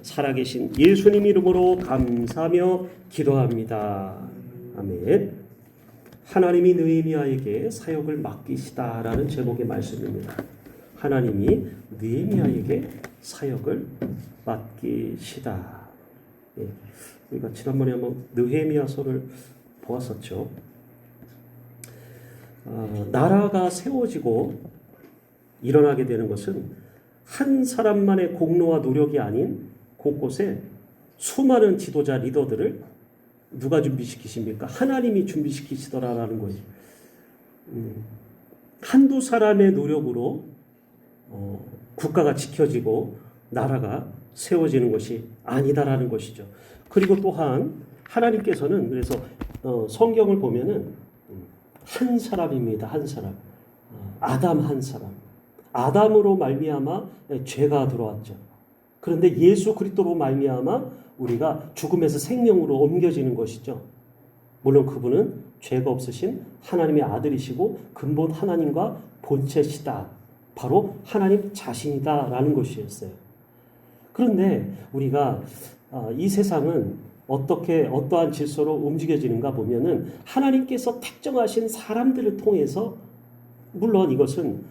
살아계신 예수님 이름으로 감사하며 기도합니다. 아멘. 하나님이 느헤미야에게 사역을 맡기시다라는 제목의 말씀입니다. 하나님이 느헤미야에게 사역을 맡기시다. 예, 우리가 지난번에 한번 느헤미야서를 보았었죠. 나라가 세워지고 일어나게 되는 것은 한 사람만의 공로와 노력이 아닌 곳곳에 수많은 지도자 리더들을 누가 준비시키십니까? 하나님이 준비시키시더라라는 거예요. 한두 사람의 노력으로 국가가 지켜지고 나라가 세워지는 것이 아니다라는 것이죠. 그리고 또한 하나님께서는 그래서 성경을 보면은 한 사람입니다. 한 사람. 아담 한 사람. 아담으로 말미암아 죄가 들어왔죠. 그런데 예수 그리스도로 말미암아 우리가 죽음에서 생명으로 옮겨지는 것이죠. 물론 그분은 죄가 없으신 하나님의 아들이시고 근본 하나님과 본체시다. 바로 하나님 자신이다라는 것이었어요. 그런데 우리가 이 세상은 어떠한 질서로 움직여지는가 보면은 하나님께서 특정하신 사람들을 통해서, 물론 이것은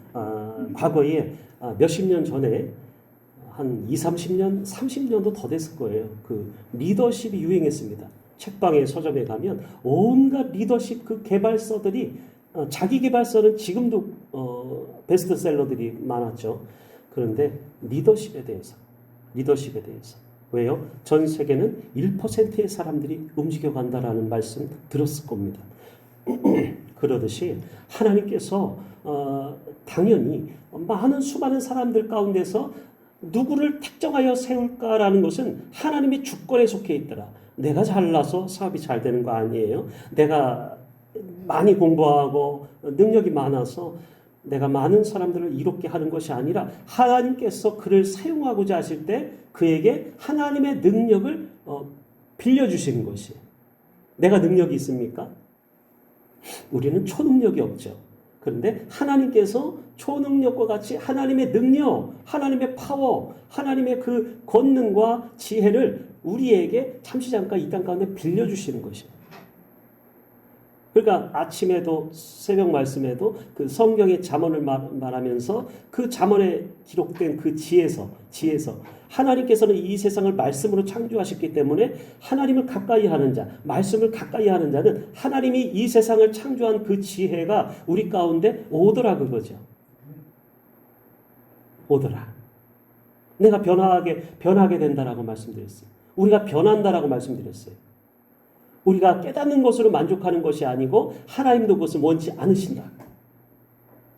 과거에 몇십 년 전에 한 30년, 30년도 더 됐을 거예요. 그 리더십이 유행했습니다. 책방에 서점에 가면 온갖 리더십 그 개발서들이 자기 개발서는 지금도 베스트셀러들이 많았죠. 그런데 리더십에 대해서 왜요? 전 세계는 1%의 사람들이 움직여간다라는 말씀 들었을 겁니다. 그러듯이 하나님께서 당연히 많은 수많은 사람들 가운데서 누구를 특정하여 세울까라는 것은 하나님의 주권에 속해 있더라. 내가 잘나서 사업이 잘 되는 거 아니에요. 내가 많이 공부하고 능력이 많아서 내가 많은 사람들을 이롭게 하는 것이 아니라 하나님께서 그를 사용하고자 하실 때 그에게 하나님의 능력을 빌려주시는 것이에요. 내가 능력이 있습니까? 우리는 초능력이 없죠. 그런데 하나님께서 초능력과 같이 하나님의 능력, 하나님의 파워, 하나님의 그 권능과 지혜를 우리에게 잠시 잠깐 이 땅 가운데 빌려주시는 것이에요. 그러니까 아침에도 새벽 말씀에도 그 성경의 잠언을 말하면서 그 잠언에 기록된 그 지혜서 하나님께서는 이 세상을 말씀으로 창조하셨기 때문에 하나님을 가까이 하는 자, 말씀을 가까이 하는 자는 하나님이 이 세상을 창조한 그 지혜가 우리 가운데 오더라 그거죠. 오더라. 내가 변하게 된다라고 말씀드렸어요. 우리가 변한다라고 말씀드렸어요. 우리가 깨닫는 것으로 만족하는 것이 아니고 하나님도 그것을 원치 않으신다.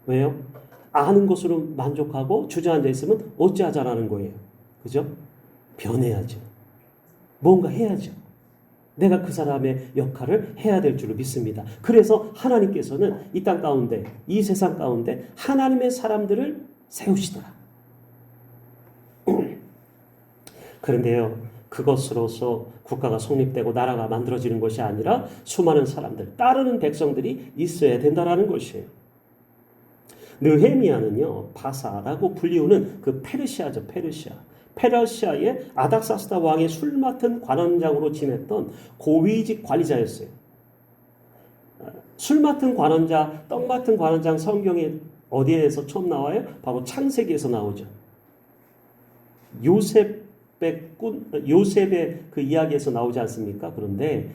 왜요? 아는 것으로 만족하고 주저앉아 있으면 어찌하자라는 거예요. 그죠? 변해야죠. 뭔가 해야죠. 내가 그 사람의 역할을 해야 될 줄로 믿습니다. 그래서 하나님께서는 이 땅 가운데, 이 세상 가운데 하나님의 사람들을 세우시더라. 그런데요, 그것으로서 국가가 성립되고 나라가 만들어지는 것이 아니라 수많은 사람들, 따르는 백성들이 있어야 된다는 것이에요. 느헤미야는요, 바사라고 불리우는 그 페르시아죠, 페르시아의 아닥사스다 왕의 술 맡은 관원장으로 지냈던 고위직 관리자였어요. 술 맡은 관원자, 떡 맡은 관원장 성경에 어디에서 처음 나와요? 바로 창세기에서 나오죠. 요셉의 그 이야기에서 나오지 않습니까? 그런데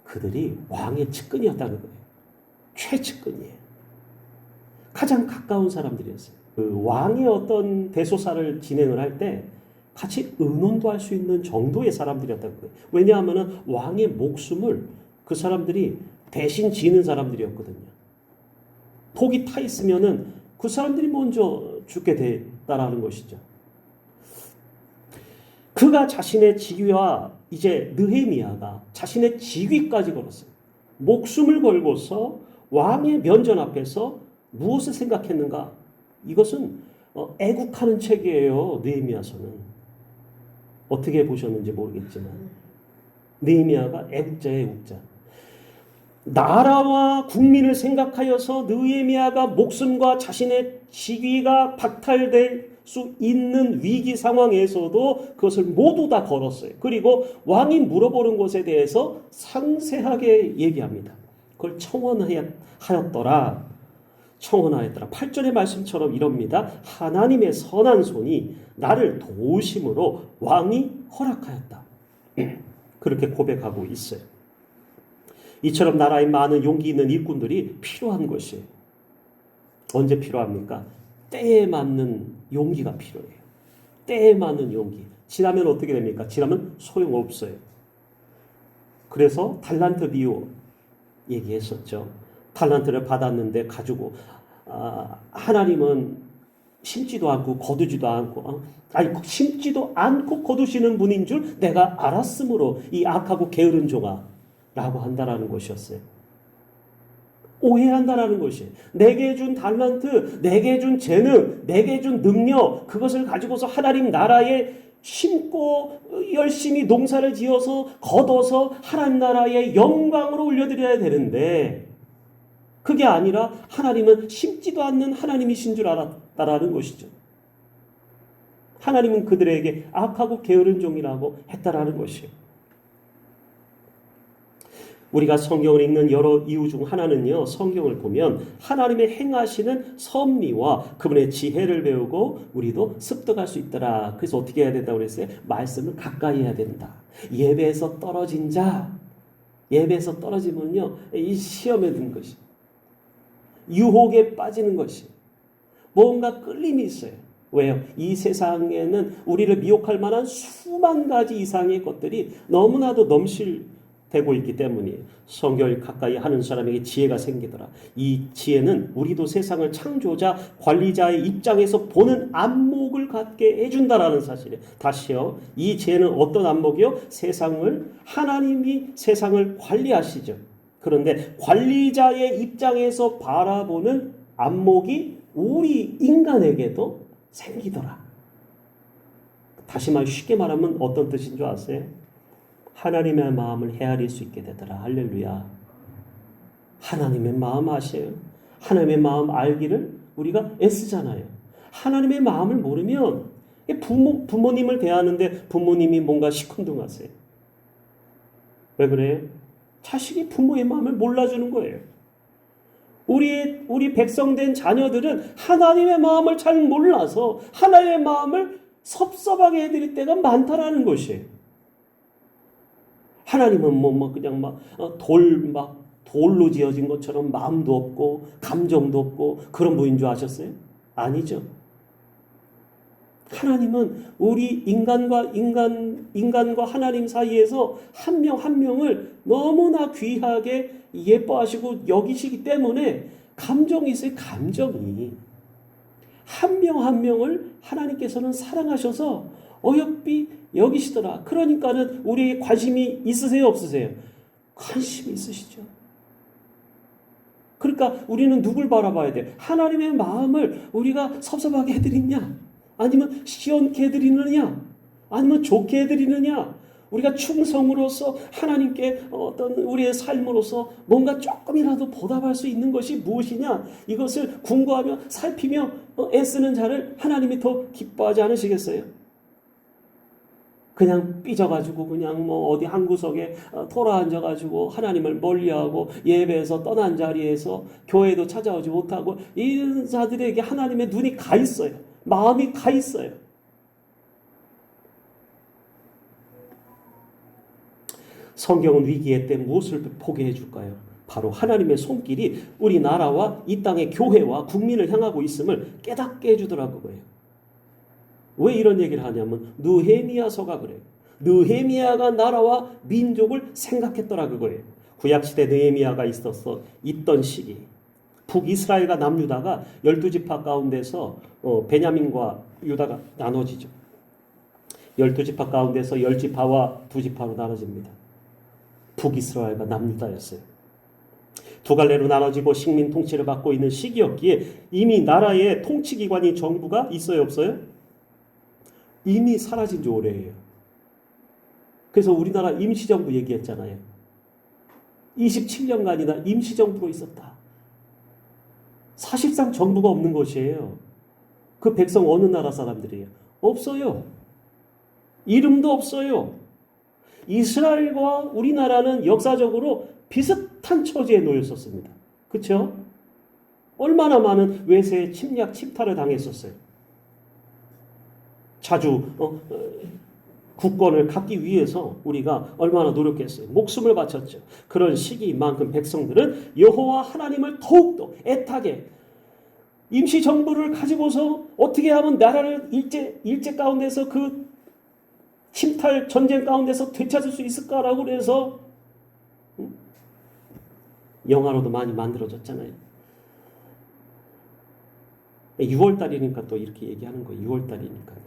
그들이 왕의 측근이었다는 거예요. 최측근이에요. 가장 가까운 사람들이었어요. 그 왕의 어떤 대소사를 진행을 할 때 같이 의논도 할 수 있는 정도의 사람들이었다는 거예요. 왜냐하면 왕의 목숨을 그 사람들이 대신 지는 사람들이었거든요. 독이 타 있으면은 그 사람들이 먼저 죽게 됐다라는 것이죠. 그가 자신의 직위와 이제 느헤미야가 자신의 직위까지 걸었어요. 목숨을 걸고서 왕의 면전 앞에서 무엇을 생각했는가? 이것은 애국하는 책이에요. 느헤미야서는. 어떻게 보셨는지 모르겠지만 느헤미야가 애국자의 애국자. 나라와 국민을 생각하여서 느헤미야가 목숨과 자신의 직위가 박탈될 수 있는 위기 상황에서도 그것을 모두 다 걸었어요. 그리고 왕이 물어보는 것에 대해서 상세하게 얘기합니다. 그걸 청원하였더라. 8절의 말씀처럼 이럽니다. 하나님의 선한 손이 나를 도우심으로 왕이 허락하였다. 그렇게 고백하고 있어요. 이처럼 나라에 많은 용기 있는 일꾼들이 필요한 것이에요. 언제 필요합니까? 때에 맞는 용기가 필요해요. 때에 맞는 용기. 지나면 어떻게 됩니까? 지나면 소용없어요. 그래서 달란트 비유 얘기했었죠. 달란트를 받았는데 가지고 하나님은 심지도 않고 거두지도 않고 심지도 않고 거두시는 분인 줄 내가 알았으므로 이 악하고 게으른 종아 라고 한다라는 것이었어요. 오해한다라는 것이 내게 준 달란트, 내게 준 재능, 내게 준 능력 그것을 가지고서 하나님 나라에 심고 열심히 농사를 지어서 거둬서 하나님 나라의 영광으로 올려드려야 되는데 그게 아니라 하나님은 심지도 않는 하나님이신 줄 알았다라는 것이죠. 하나님은 그들에게 악하고 게으른 종이라고 했다라는 것이에요. 우리가 성경을 읽는 여러 이유 중 하나는요, 성경을 보면 하나님의 행하시는 섭리와 그분의 지혜를 배우고 우리도 습득할 수 있더라. 그래서 어떻게 해야 된다고 그랬어요? 말씀을 가까이 해야 된다. 예배에서 떨어진 자, 예배에서 떨어지면요, 이 시험에 든 것이, 유혹에 빠지는 것이, 뭔가 끌림이 있어요. 왜요? 이 세상에는 우리를 미혹할 만한 수만 가지 이상의 것들이 너무나도 넘실되고 있기 때문이에요. 성경을 가까이 하는 사람에게 지혜가 생기더라. 이 지혜는 우리도 세상을 창조자, 관리자의 입장에서 보는 안목을 갖게 해준다라는 사실이에요. 다시요. 이 지혜는 어떤 안목이요? 하나님이 세상을 관리하시죠. 그런데 관리자의 입장에서 바라보는 안목이 우리 인간에게도 생기더라. 다시 쉽게 말하면 어떤 뜻인 줄 아세요? 하나님의 마음을 헤아릴 수 있게 되더라. 할렐루야. 하나님의 마음 아세요? 하나님의 마음 알기를 우리가 애쓰잖아요. 하나님의 마음을 모르면 부모님을 대하는데 부모님이 뭔가 시큰둥하세요. 왜 그래요? 자식이 부모의 마음을 몰라주는 거예요. 우리 백성된 자녀들은 하나님의 마음을 잘 몰라서 하나님의 마음을 섭섭하게 해드릴 때가 많다라는 것이에요. 하나님은 돌로 지어진 것처럼 마음도 없고 감정도 없고 그런 분인 줄 아셨어요? 아니죠. 하나님은 우리 인간과 하나님 사이에서 한 명 한 명을 너무나 귀하게 예뻐하시고 여기시기 때문에 감정이 있어요. 감정이. 한 명 한 명을 하나님께서는 사랑하셔서 어여삐 여기시더라. 그러니까는 우리에게 관심이 있으세요? 없으세요? 관심이 있으시죠. 그러니까 우리는 누굴 바라봐야 돼? 하나님의 마음을 우리가 섭섭하게 해드리냐? 아니면 시원케 해드리느냐? 아니면 좋게 해드리느냐? 우리가 충성으로서 하나님께 어떤 우리의 삶으로서 뭔가 조금이라도 보답할 수 있는 것이 무엇이냐? 이것을 궁구하며 살피며 애쓰는 자를 하나님이 더 기뻐하지 않으시겠어요? 그냥 삐져가지고 그냥 어디 한 구석에 돌아앉아가지고 하나님을 멀리하고 예배에서 떠난 자리에서 교회도 찾아오지 못하고 이런 자들에게 하나님의 눈이 가 있어요. 마음이 가 있어요. 성경은 위기의 때 무엇을 포기해 줄까요? 바로 하나님의 손길이 우리나라와 이 땅의 교회와 국민을 향하고 있음을 깨닫게 해주더라고요. 왜 이런 얘기를 하냐면 느헤미야서가 그래요. 느헤미야가 나라와 민족을 생각했더라 그거예요. 구약시대 느헤미야가 있던 시기 북이스라엘과 남유다가 12지파 가운데서 베냐민과 유다가 나눠지죠. 12지파 가운데서 10지파와 2지파로 나눠집니다. 북이스라엘과 남유다였어요. 두 갈래로 나눠지고 식민 통치를 받고 있는 시기였기에 이미 나라의 통치기관이 정부가 있어요 없어요? 이미 사라진 지 오래예요. 그래서 우리나라 임시정부 얘기했잖아요. 27년간이나 임시정부로 있었다. 사실상 정부가 없는 것이에요. 그 백성 어느 나라 사람들이에요? 없어요. 이름도 없어요. 이스라엘과 우리나라는 역사적으로 비슷한 처지에 놓였었습니다. 그렇죠? 얼마나 많은 외세의 침략, 침탈을 당했었어요. 자주 국권을 갖기 위해서 우리가 얼마나 노력했어요. 목숨을 바쳤죠. 그런 시기만큼 백성들은 여호와 하나님을 더욱더 애타게 임시정부를 가지고서 어떻게 하면 나라를 일제 가운데서 그 침탈 전쟁 가운데서 되찾을 수 있을까라고 그래서 영화로도 많이 만들어졌잖아요. 6월달이니까 또 이렇게 얘기하는 거예요. 6월달이니까.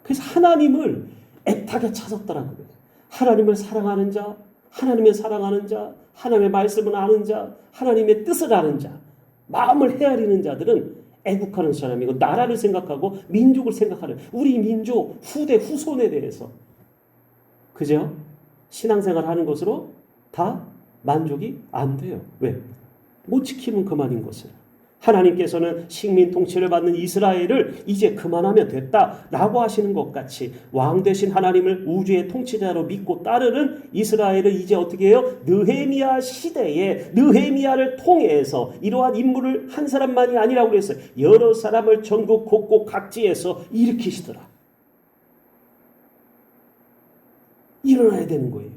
그래서 하나님을 애타게 찾았더라고요. 하나님을 사랑하는 자, 하나님의 사랑하는 자, 하나님의 말씀을 아는 자, 하나님의 뜻을 아는 자, 마음을 헤아리는 자들은 애국하는 사람이고 나라를 생각하고 민족을 생각하는 우리 민족 후대 후손에 대해서 그죠? 신앙생활 하는 것으로 다 만족이 안 돼요. 왜? 못 지키면 그만인 것을. 하나님께서는 식민 통치를 받는 이스라엘을 이제 그만하면 됐다라고 하시는 것 같이 왕 되신 하나님을 우주의 통치자로 믿고 따르는 이스라엘을 이제 어떻게 해요? 느헤미야 시대에 느헤미야를 통해서 이러한 임무를 한 사람만이 아니라고 그랬어요. 여러 사람을 전국 곳곳 각지에서 일으키시더라. 일어나야 되는 거예요.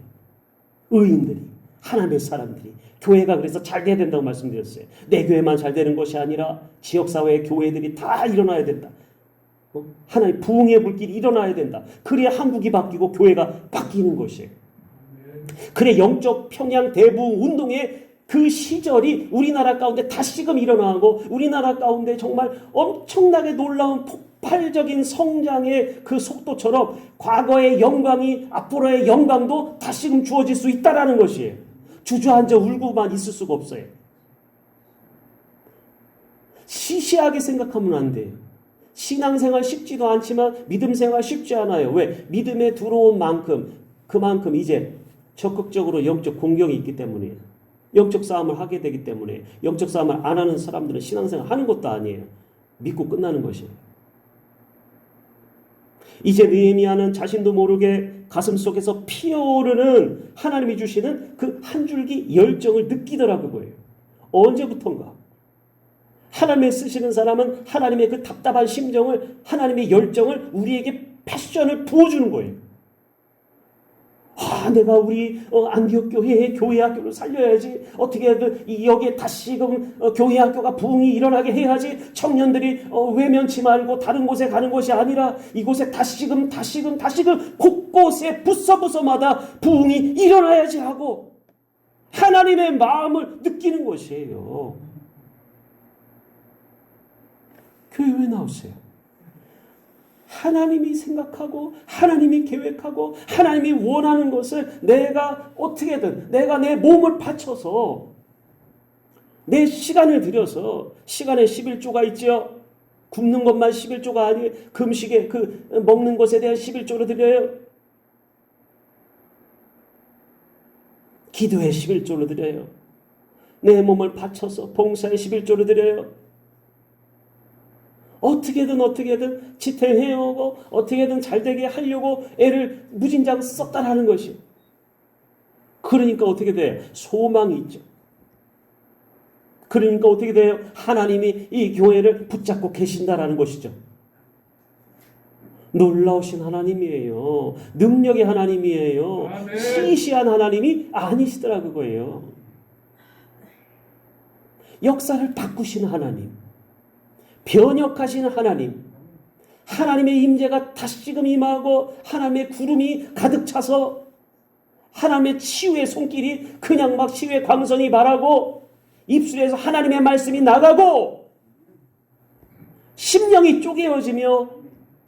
의인들이, 하나님의 사람들이. 교회가 그래서 잘 돼야 된다고 말씀드렸어요. 내 교회만 잘 되는 것이 아니라 지역사회의 교회들이 다 일어나야 된다. 하나님 부흥의 불길이 일어나야 된다. 그래야 한국이 바뀌고 교회가 바뀌는 것이에요. 그래 영적 평양 대부흥 운동의 그 시절이 우리나라 가운데 다시금 일어나고 우리나라 가운데 정말 엄청나게 놀라운 폭발적인 성장의 그 속도처럼 과거의 영광이 앞으로의 영광도 다시금 주어질 수 있다라는 것이에요. 주저앉아 울고만 있을 수가 없어요. 시시하게 생각하면 안 돼요. 신앙생활 쉽지도 않지만 믿음생활 쉽지 않아요. 왜? 믿음에 들어온 만큼 그만큼 이제 적극적으로 영적 공격이 있기 때문이에요. 영적 싸움을 하게 되기 때문에 영적 싸움을 안 하는 사람들은 신앙생활 하는 것도 아니에요. 믿고 끝나는 것이에요. 이제 느헤미야는 자신도 모르게 가슴속에서 피어오르는 하나님이 주시는 그 한 줄기 열정을 느끼더라고요. 언제부턴가. 하나님의 쓰시는 사람은 하나님의 그 답답한 심정을 하나님의 열정을 우리에게 패션을 부어주는 거예요. 내가 우리 안디옥 교회의 교회 학교를 살려야지. 어떻게든 여기에 다시금 교회 학교가 부흥이 일어나게 해야지. 청년들이 외면치 말고 다른 곳에 가는 것이 아니라 이곳에 다시금 곳곳에 부서마다 부흥이 일어나야지 하고 하나님의 마음을 느끼는 것이에요. 교회 왜 나오세요? 하나님이 생각하고 하나님이 계획하고 하나님이 원하는 것을 내가 어떻게든 내가 내 몸을 바쳐서 내 시간을 들여서 시간에 11조가 있죠. 굶는 것만 11조가 아니에요. 금식에 그 먹는 것에 대한 11조를 드려요. 기도에 11조를 드려요. 내 몸을 바쳐서 봉사에 11조를 드려요. 어떻게든 지탱해오고 어떻게든 잘되게 하려고 애를 무진장 썼다라는 것이. 그러니까 어떻게 돼요? 소망이 있죠. 그러니까 어떻게 돼요? 하나님이 이 교회를 붙잡고 계신다라는 것이죠. 놀라우신 하나님이에요. 능력의 하나님이에요. 아멘. 시시한 하나님이 아니시더라 그거예요. 역사를 바꾸시는 하나님. 변혁하시는 하나님, 하나님의 임재가 다시금 임하고 하나님의 구름이 가득 차서 하나님의 치유의 손길이 그냥 막 치유의 광선이 바라고 입술에서 하나님의 말씀이 나가고 심령이 쪼개어지며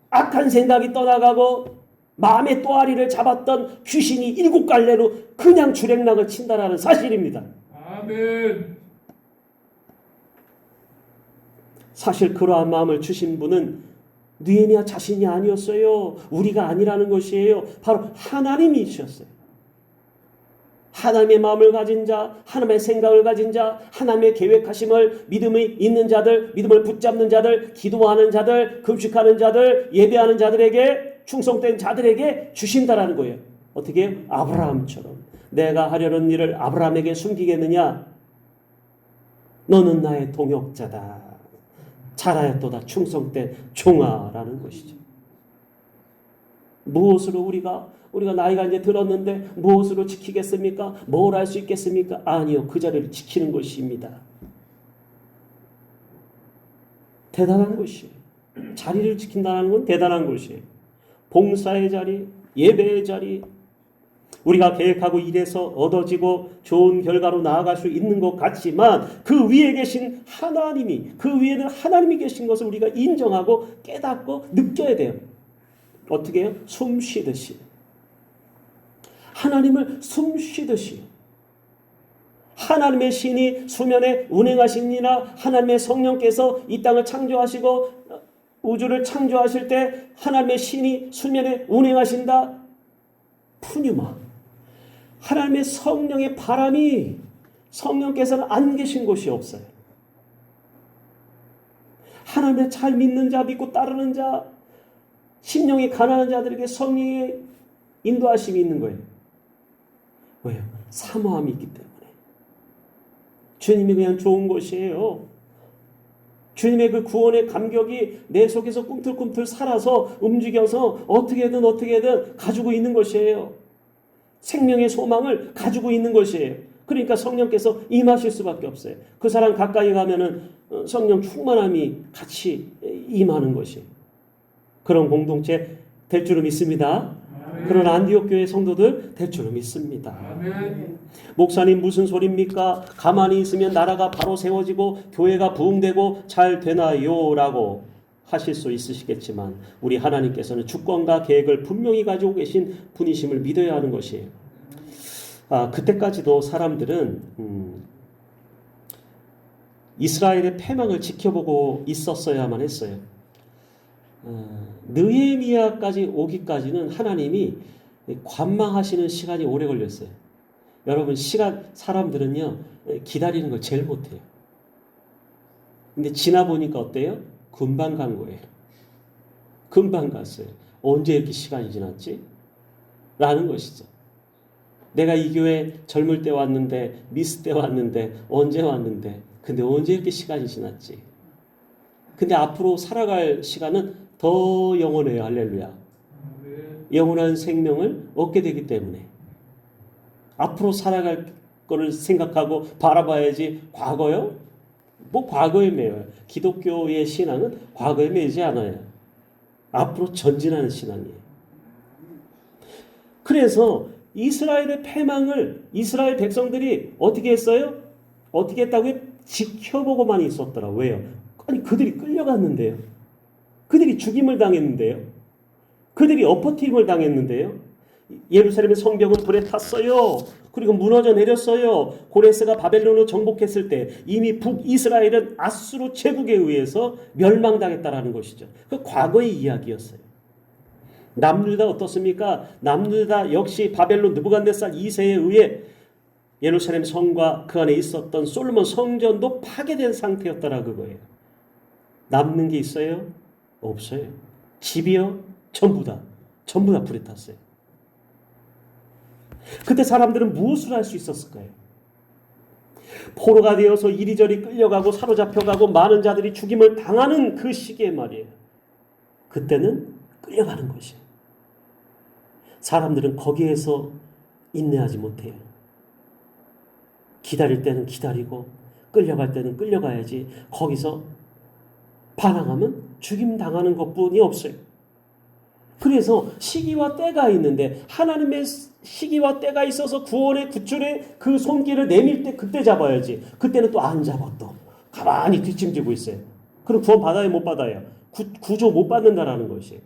악한 생각이 떠나가고 마음의 또아리를 잡았던 귀신이 7갈래로 그냥 주랭락을 친다라는 사실입니다. 아멘. 사실 그러한 마음을 주신 분은 느헤미야 자신이 아니었어요. 우리가 아니라는 것이에요. 바로 하나님이셨어요. 하나님의 마음을 가진 자, 하나님의 생각을 가진 자, 하나님의 계획하심을 믿음이 있는 자들, 믿음을 붙잡는 자들, 기도하는 자들, 금식하는 자들, 예배하는 자들에게, 충성된 자들에게 주신다라는 거예요. 어떻게 해요? 아브라함처럼 내가 하려는 일을 아브라함에게 숨기겠느냐? 너는 나의 동역자다. 잘하였도다 충성된 종아라는 것이죠. 무엇으로 우리가 나이가 이제 들었는데 무엇으로 지키겠습니까? 뭘 할 수 있겠습니까? 아니요. 그 자리를 지키는 것입니다. 대단한 것이에요. 자리를 지킨다는 건 대단한 것이에요. 봉사의 자리, 예배의 자리, 우리가 계획하고 일해서 얻어지고 좋은 결과로 나아갈 수 있는 것 같지만 그 위에 계신 하나님이, 그 위에는 하나님이 계신 것을 우리가 인정하고 깨닫고 느껴야 돼요. 어떻게 해요? 숨 쉬듯이. 하나님을 숨 쉬듯이. 하나님의 신이 수면에 운행하시니라. 하나님의 성령께서 이 땅을 창조하시고 우주를 창조하실 때 하나님의 신이 수면에 운행하신다. 푸뉴마. 하나님의 성령의 바람이, 성령께서는 안 계신 곳이 없어요. 하나님의 잘 믿는 자, 믿고 따르는 자, 심령이 가난한 자들에게 성령의 인도하심이 있는 거예요. 왜요? 사모함이 있기 때문에. 주님이 그냥 좋은 것이에요. 주님의 그 구원의 감격이 내 속에서 꿈틀꿈틀 살아서 움직여서 어떻게든 가지고 있는 것이에요. 생명의 소망을 가지고 있는 것이에요. 그러니까 성령께서 임하실 수밖에 없어요. 그 사람 가까이 가면은 성령 충만함이 같이 임하는 것이에요. 그런 공동체 될 줄을 믿습니다. 아멘. 그런 안디옥 교회 성도들 될 줄을 믿습니다. 아멘. 목사님 무슨 소리입니까? 가만히 있으면 나라가 바로 세워지고 교회가 부흥되고 잘 되나요? 라고 하실 수 있으시겠지만 우리 하나님께서는 주권과 계획을 분명히 가지고 계신 분이심을 믿어야 하는 것이에요. 그때까지도 사람들은 이스라엘의 패망을 지켜보고 있었어야만 했어요. 느헤미야까지 오기까지는 하나님이 관망하시는 시간이 오래 걸렸어요. 여러분 사람들은요 기다리는 걸 제일 못해요. 근데 지나 보니까 어때요? 금방 간 거예요. 금방 갔어요. 언제 이렇게 시간이 지났지? 라는 것이죠. 내가 이 교회 젊을 때 왔는데, 미스 때 왔는데, 언제 왔는데, 근데 언제 이렇게 시간이 지났지? 근데 앞으로 살아갈 시간은 더 영원해요. 할렐루야. 영원한 생명을 얻게 되기 때문에 앞으로 살아갈 거를 생각하고 바라봐야지. 과거요? 뭐 과거에 매여요. 기독교의 신앙은 과거에 매이지 않아요. 앞으로 전진하는 신앙이에요. 그래서 이스라엘의 패망을 이스라엘 백성들이 어떻게 했어요? 어떻게 했다고요? 지켜보고만 있었더라. 왜요? 아니 그들이 끌려갔는데요. 그들이 죽임을 당했는데요. 그들이 엎어뜨림을 당했는데요. 예루살렘의 성벽은 불에 탔어요. 그리고 무너져 내렸어요. 고레스가 바벨론을 정복했을 때 이미 북이스라엘은 아수르 제국에 의해서 멸망당했다라는 것이죠. 그 과거의 이야기였어요. 남유다 어떻습니까? 남유다 역시 바벨론 느부갓네살 2세에 의해 예루살렘 성과 그 안에 있었던 솔로몬 성전도 파괴된 상태였다라 그거예요. 남는 게 있어요? 없어요. 집이요? 전부 다 불에 탔어요. 그때 사람들은 무엇을 할 수 있었을까요? 포로가 되어서 이리저리 끌려가고 사로잡혀가고 많은 자들이 죽임을 당하는 그 시기에 말이에요. 그때는 끌려가는 것이에요. 사람들은 거기에서 인내하지 못해요. 기다릴 때는 기다리고 끌려갈 때는 끌려가야지. 거기서 반항하면 죽임 당하는 것뿐이 없어요. 그래서 시기와 때가 있는데 하나님의 시기와 때가 있어서 구원의 구출의 그 손길을 내밀 때 그때 잡아야지. 그때는 또 안 잡아 또 가만히 뒷짐지고 있어요. 그럼 구원 받아요 못 받아요? 구조 못 받는다라는 것이에요.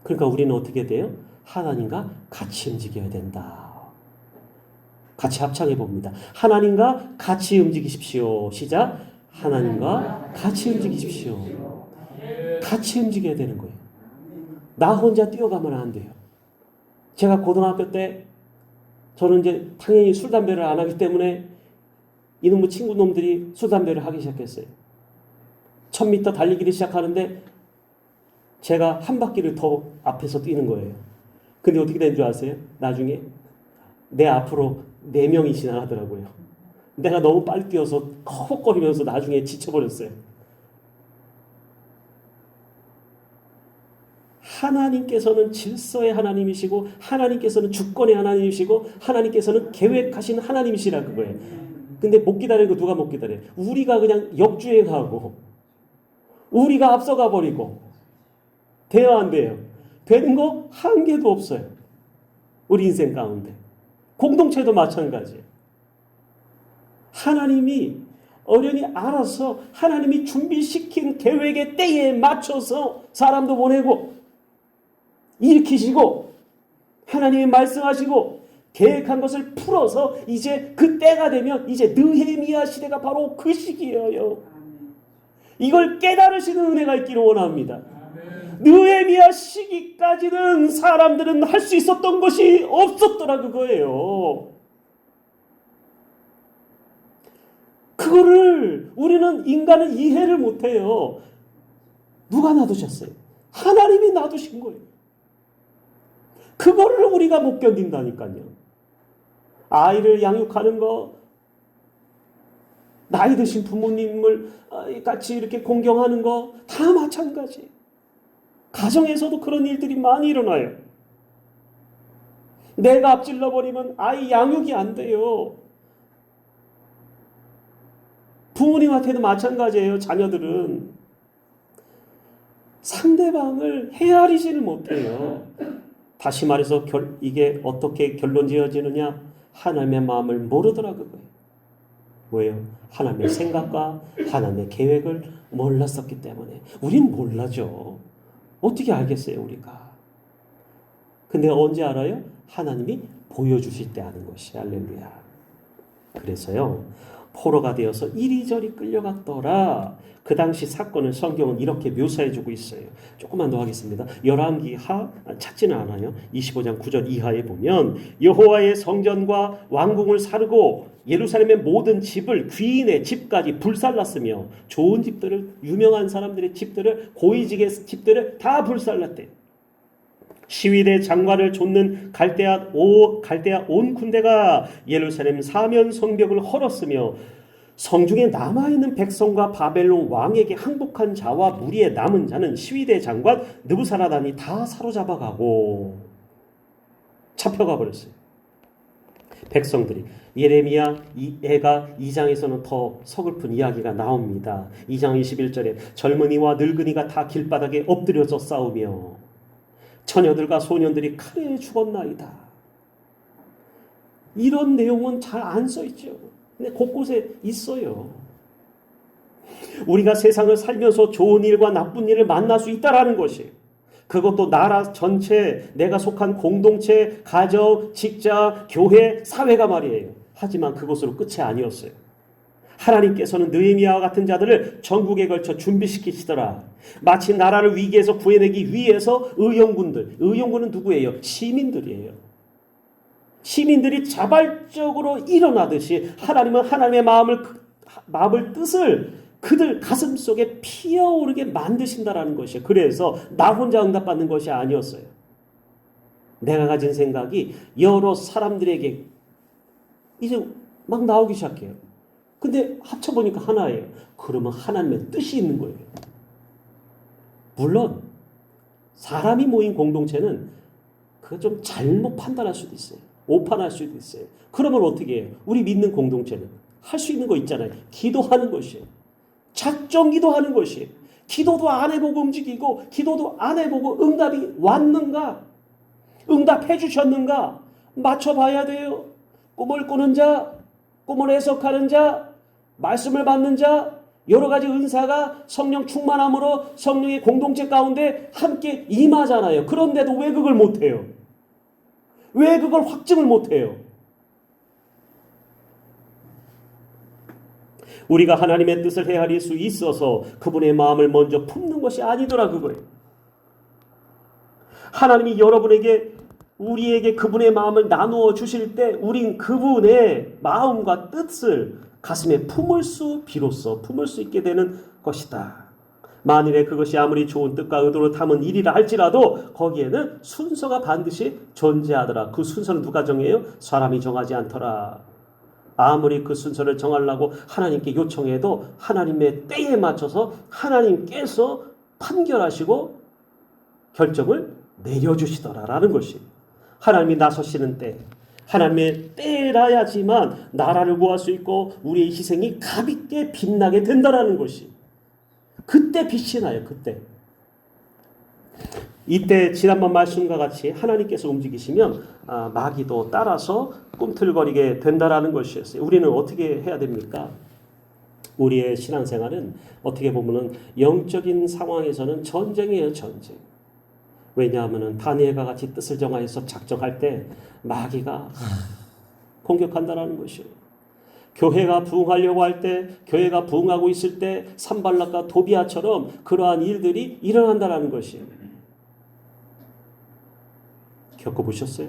그러니까 우리는 어떻게 돼요? 하나님과 같이 움직여야 된다. 같이 합창해 봅니다. 하나님과 같이 움직이십시오. 시작. 하나님과 같이 움직이십시오. 같이 움직여야 되는 거예요. 나 혼자 뛰어가면 안 돼요. 제가 고등학교 때 저는 이제 당연히 술, 담배를 안 하기 때문에 이놈의 친구 놈들이 술, 담배를 하기 시작했어요. 1000m 달리기를 시작하는데 제가 한 바퀴를 더 앞에서 뛰는 거예요. 근데 어떻게 된 줄 아세요? 나중에 내 앞으로 4명이 지나가더라고요. 내가 너무 빨리 뛰어서 허벅거리면서 나중에 지쳐버렸어요. 하나님께서는 질서의 하나님이시고 하나님께서는 주권의 하나님이시고 하나님께서는 계획하신 하나님이시라 그거예요. 근데 못 기다리는 거 누가 못 기다려요? 우리가 그냥 역주행하고 우리가 앞서가 버리고 돼요 안 돼요? 되는 거 한 개도 없어요. 우리 인생 가운데. 공동체도 마찬가지예요. 하나님이 어련히 알아서 하나님이 준비시킨 계획의 때에 맞춰서 사람도 보내고 일으키시고 하나님이 말씀하시고 계획한 것을 풀어서 이제 그 때가 되면 이제 느헤미야 시대가 바로 그 시기예요. 이걸 깨달으시는 은혜가 있기를 원합니다. 느헤미야 시기까지는 사람들은 할 수 있었던 것이 없었더라 그거예요. 그거를 우리는 인간은 이해를 못해요. 누가 놔두셨어요? 하나님이 놔두신 거예요. 그거를 우리가 못 견딘다니까요. 아이를 양육하는 거, 나이 드신 부모님을 같이 이렇게 공경하는 거 다 마찬가지. 가정에서도 그런 일들이 많이 일어나요. 내가 앞질러 버리면 아이 양육이 안 돼요. 부모님한테도 마찬가지예요. 자녀들은 상대방을 헤아리지를 못해요. 다시 말해서 이게 어떻게 결론 지어지느냐? 하나님의 마음을 모르더라고요. 왜요? 하나님의 생각과 하나님의 계획을 몰랐었기 때문에. 우린 몰라죠. 어떻게 알겠어요 우리가? 근데 언제 알아요? 하나님이 보여주실 때 아는 것이. 할렐루야. 그래서요 포로가 되어서 이리저리 끌려갔더라. 그 당시 사건을 성경은 이렇게 묘사해주고 있어요. 조금만 더 하겠습니다. 열왕기하 찾지는 않아요. 25장 9절 이하에 보면 여호와의 성전과 왕궁을 사르고 예루살렘의 모든 집을 귀인의 집까지 불살랐으며 좋은 집들을 유명한 사람들의 집들을 고위직의 집들을 다 불살랐대요. 시위대 장관을 좇는 갈대아 온 군대가 예루살렘 사면 성벽을 헐었으며 성중에 남아있는 백성과 바벨론 왕에게 항복한 자와 무리에 남은 자는 시위대 장관 느부사라단이 다 사로잡아가고 잡혀가 버렸어요. 백성들이. 예레미야 애가 2장에서는 더 서글픈 이야기가 나옵니다. 2장 21절에 젊은이와 늙은이가 다 길바닥에 엎드려져 싸우며 처녀들과 소년들이 칼에 죽었나이다. 이런 내용은 잘 안 써있죠. 근데 곳곳에 있어요. 우리가 세상을 살면서 좋은 일과 나쁜 일을 만날 수 있다라는 것이에요. 그것도 나라 전체, 내가 속한 공동체, 가정, 직장, 교회, 사회가 말이에요. 하지만 그것으로 끝이 아니었어요. 하나님께서는 느헤미야와 같은 자들을 전국에 걸쳐 준비시키시더라. 마치 나라를 위기에서 구해내기 위해서 의용군은 누구예요? 시민들이에요. 시민들이 자발적으로 일어나듯이 하나님은 하나님의 마음을 뜻을 그들 가슴 속에 피어오르게 만드신다라는 것이에요. 그래서 나 혼자 응답받는 것이 아니었어요. 내가 가진 생각이 여러 사람들에게 이제 막 나오기 시작해요. 근데 합쳐보니까 하나예요. 그러면 하나님의 뜻이 있는 거예요. 물론 사람이 모인 공동체는 그거 좀 잘못 판단할 수도 있어요. 오판할 수도 있어요. 그러면 어떻게 해요? 우리 믿는 공동체는 할 수 있는 거 있잖아요. 기도하는 것이에요. 작정 기도하는 것이에요. 기도도 안 해보고 움직이고 기도도 안 해보고 응답이 왔는가? 응답해 주셨는가? 맞춰봐야 돼요. 꿈을 꾸는 자, 꿈을 해석하는 자, 말씀을 받는 자, 여러 가지 은사가 성령 충만함으로 성령의 공동체 가운데 함께 임하잖아요. 그런데도 왜 그걸 못해요? 왜 그걸 확증을 못해요? 우리가 하나님의 뜻을 헤아릴 수 있어서 그분의 마음을 먼저 품는 것이 아니더라 그거예요. 하나님이 여러분에게 우리에게 그분의 마음을 나누어 주실 때 우린 그분의 마음과 뜻을 가슴에 비로소 품을 수 있게 되는 것이다. 만일에 그것이 아무리 좋은 뜻과 의도로 담은 일이라 할지라도 거기에는 순서가 반드시 존재하더라. 그 순서는 누가 정해요? 사람이 정하지 않더라. 아무리 그 순서를 정하려고 하나님께 요청해도 하나님의 때에 맞춰서 하나님께서 판결하시고 결정을 내려주시더라라는 것이, 하나님이 나서시는 때, 하나님의 때라야지만 나라를 구할 수 있고 우리의 희생이 값있게 빛나게 된다라는 것이, 그때 빛이 나요. 그때. 이때 지난번 말씀과 같이 하나님께서 움직이시면 마귀도 따라서 꿈틀거리게 된다라는 것이었어요. 우리는 어떻게 해야 됩니까? 우리의 신앙생활은 어떻게 보면은 영적인 상황에서는 전쟁이에요. 전쟁. 왜냐하면 다니엘과 같이 뜻을 정하여서 작정할 때 마귀가 공격한다라는 것이에요. 교회가 부흥하려고 할 때, 교회가 부흥하고 있을 때 산발락과 도비아처럼 그러한 일들이 일어난다라는 것이에요. 겪어보셨어요?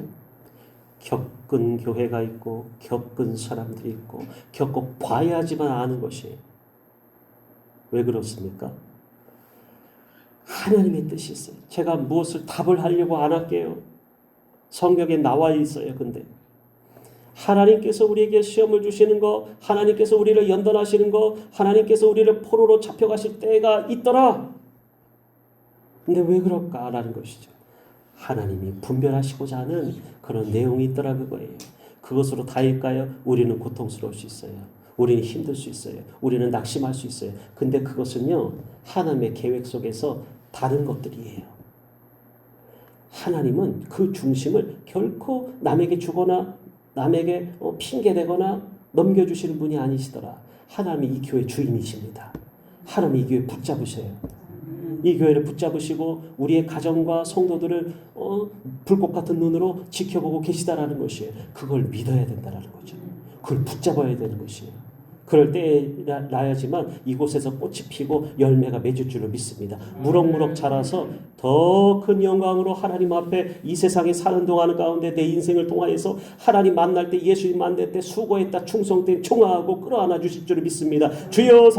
겪은 교회가 있고 겪은 사람들이 있고 겪어봐야지만 아는 것이에요. 왜 그렇습니까? 하나님의 뜻이 있어요. 제가 무엇을 답을 하려고 안 할게요. 성경에 나와 있어요. 근데 하나님께서 우리에게 시험을 주시는 거, 하나님께서 우리를 연단하시는 거, 하나님께서 우리를 포로로 잡혀가실 때가 있더라. 근데 왜 그럴까라는 것이죠. 하나님이 분별하시고자 하는 그런 내용이 있더라 그거예요. 그것으로 다일까요? 우리는 고통스러울 수 있어요. 우리는 힘들 수 있어요. 우리는 낙심할 수 있어요. 근데 그것은요, 하나님의 계획 속에서 다른 것들이에요. 하나님은 그 중심을 결코 남에게 주거나 남에게 핑계대거나 넘겨주시는 분이 아니시더라. 하나님이 이 교회 주인이십니다. 하나님이 이 교회 붙잡으셔요. 이 교회를 붙잡으시고 우리의 가정과 성도들을 불꽃 같은 눈으로 지켜보고 계시다라는 것이에요. 그걸 믿어야 된다라는 거죠. 그걸 붙잡아야 되는 것이에요. 그럴 때라야지만 이곳에서 꽃이 피고 열매가 맺을 줄을 믿습니다. 무럭무럭 자라서 더 큰 영광으로 하나님 앞에 이 세상에 사는 동안 가운데 내 인생을 통하여서 하나님 만날 때, 예수님 만날 때 수고했다 충성된 총하고 끌어안아 주실 줄을 믿습니다. 주여